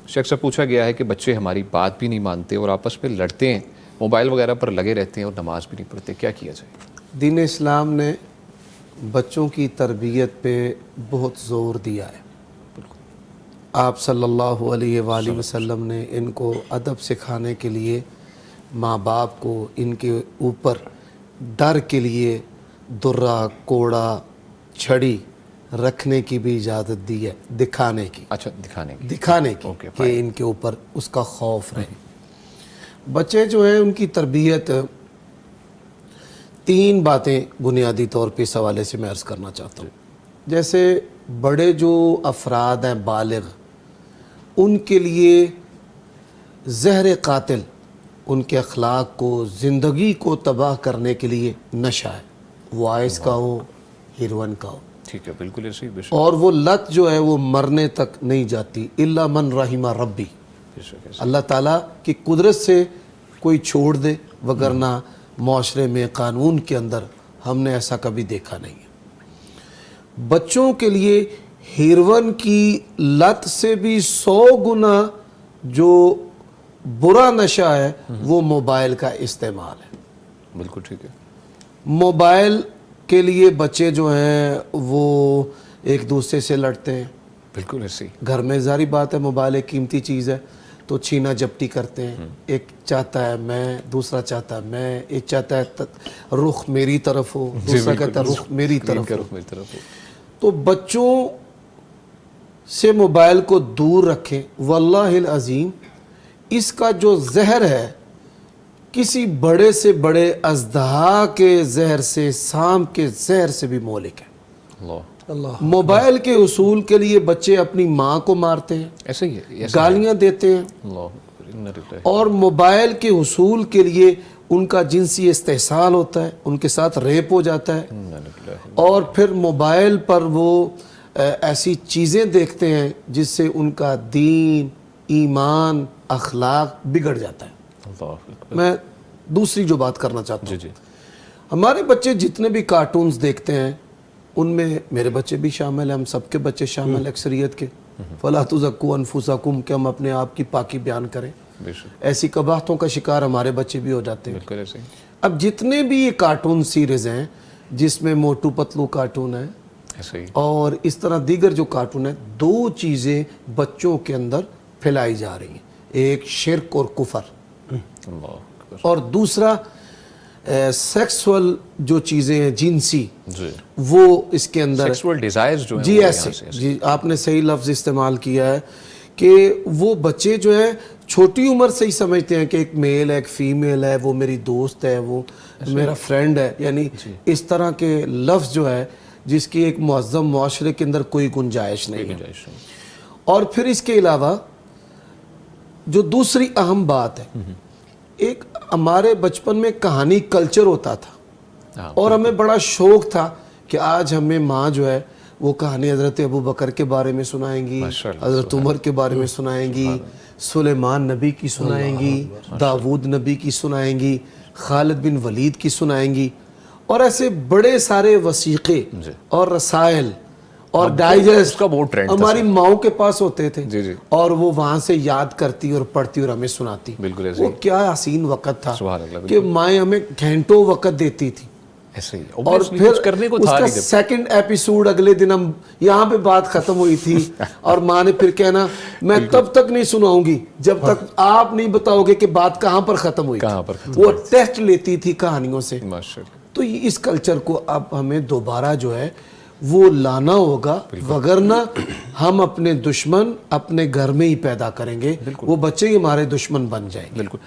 شیخ صاحب پوچھا گیا ہے کہ بچے ہماری بات بھی نہیں مانتے اور آپس میں لڑتے ہیں، موبائل وغیرہ پر لگے رہتے ہیں اور نماز بھی نہیں پڑھتے، کیا کیا جائے؟ دین اسلام نے بچوں کی تربیت پہ بہت زور دیا ہے۔ آپ صلی اللہ علیہ وآلہ وسلم نے ان کو ادب سکھانے کے لیے ماں باپ کو ان کے اوپر ڈر کے لیے درہ، کوڑا، چھڑی رکھنے کی بھی اجازت دی ہے، دکھانے کی، اچھا دکھانے کی کہ ان کے اوپر اس کا خوف رہے۔ بچے جو ہیں ان کی تربیت، تین باتیں بنیادی طور پہ اس حوالے سے میں عرض کرنا چاہتا ہوں۔ جیسے بڑے جو افراد ہیں بالغ، ان کے لیے زہر قاتل ان کے اخلاق کو، زندگی کو تباہ کرنے کے لیے نشہ ہے، وہ آئس کا ہو، ہیروئن کا ہو، ٹھیک ہے، بالکل ایسے ہی، اور وہ لت جو ہے وہ مرنے تک نہیں جاتی، الا من رحم ربی، اللہ تعالیٰ کی قدرت سے کوئی چھوڑ دے، وگرنہ معاشرے میں قانون کے اندر ہم نے ایسا کبھی دیکھا نہیں ہے۔ بچوں کے لیے ہیروئن کی لت سے بھی 100 گنا جو برا نشہ ہے وہ موبائل کا استعمال ہے۔ بالکل ٹھیک ہے۔ موبائل کے لیے بچے جو ہیں وہ ایک دوسرے سے لڑتے ہیں، بالکل ایسے ہی، گھر میں ظاہری بات ہے موبائل ایک قیمتی چیز ہے تو چھینا جپٹی کرتے ہیں، ایک چاہتا ہے میں، دوسرا چاہتا ہے میں، ایک چاہتا ہے رخ میری طرف ہو، دوسرا کہتا ہے رخ میری طرف ہو۔ تو بچوں سے موبائل کو دور رکھیں، واللہ العظیم اس کا جو زہر ہے کسی بڑے سے بڑے اژدہا کے زہر سے، سام کے زہر سے بھی مہلک ہے۔ موبائل کے حصول کے لیے بچے اپنی ماں کو مارتے ہیں، ایسے ہی گالیاں دیتے ہیں، اور موبائل کے حصول کے لیے ان کا جنسی استحصال ہوتا ہے، ان کے ساتھ ریپ ہو جاتا ہے، اور پھر موبائل پر وہ ایسی چیزیں دیکھتے ہیں جس سے ان کا دین، ایمان، اخلاق بگڑ جاتا ہے۔ میں دوسری جو بات کرنا چاہتا ہوں، ہمارے بچے جتنے بھی کارٹونز دیکھتے ہیں ان میں میرے بچے بھی شامل ہیں، ہم سب کے بچے شامل ہیں اکثریت کے، فَلَا تُزَكُّوا أَنفُسَكُمْ کہ ہم اپنے آپ کی پاکی بیان کریں، ایسی قباحتوں کا شکار ہمارے بچے بھی ہو جاتے ہیں۔ اب جتنے بھی یہ کارٹون سیریز ہیں جس میں موٹو پتلو کارٹون ہے اور اس طرح دیگر جو کارٹون ہیں، دو چیزیں بچوں کے اندر پھیلائی جا رہی ہیں، ایک شرک اور کفر، اور دوسرا سیکسول جو چیزیں ہیں جنسی، وہ اس کے اندر سیکسول ڈیزائرز جو ہیں، جی ایسے، جی آپ نے صحیح لفظ استعمال کیا ہے کہ وہ بچے جو ہیں چھوٹی عمر سے ہی سمجھتے ہیں کہ ایک میل ہے، ایک فیمیل ہے، وہ میری دوست ہے، وہ میرا فرینڈ ہے، یعنی اس طرح کے لفظ جو ہے جس کی ایک معظم معاشرے کے اندر کوئی گنجائش نہیں ہے۔ اور پھر اس کے علاوہ جو دوسری اہم بات ہے، ایک ہمارے بچپن میں کہانی کلچر ہوتا تھا اور ہمیں بڑا شوق تھا کہ آج ہمیں ماں جو ہے وہ کہانی حضرت ابو بکر کے بارے میں سنائیں گی، حضرت عمر کے بارے میں سنائیں گی، سلیمان نبی کی سنائیں گی، داود نبی کی سنائیں گی، خالد بن ولید کی سنائیں گی، اور ایسے بڑے سارے وثیقے اور رسائل اور ڈائجسٹ ہماری ماؤں کے پاس ہوتے تھے، اور وہ وہاں سے یاد کرتی اور پڑھتی اور ہمیں سناتی۔ وہ کیا حسین وقت تھا کہ مائیں ہمیں گھنٹوں وقت دیتی تھی، اور پھر اس کا سیکنڈ ایپیسوڈ اگلے دن ہم یہاں پہ بات ختم ہوئی تھی اور ماں نے پھر کہنا میں تب تک نہیں سناؤں گی جب تک آپ نہیں بتاؤ گے کہ بات کہاں پر ختم ہوئی تھی۔ وہ ٹیسٹ لیتی تھی کہانیوں سے۔ تو اس کلچر کو اب ہمیں دوبارہ جو ہے وہ لانا ہوگا، وگرنہ ہم اپنے دشمن اپنے گھر میں ہی پیدا کریں گے، وہ بچے ہی ہمارے دشمن بن جائیں گے۔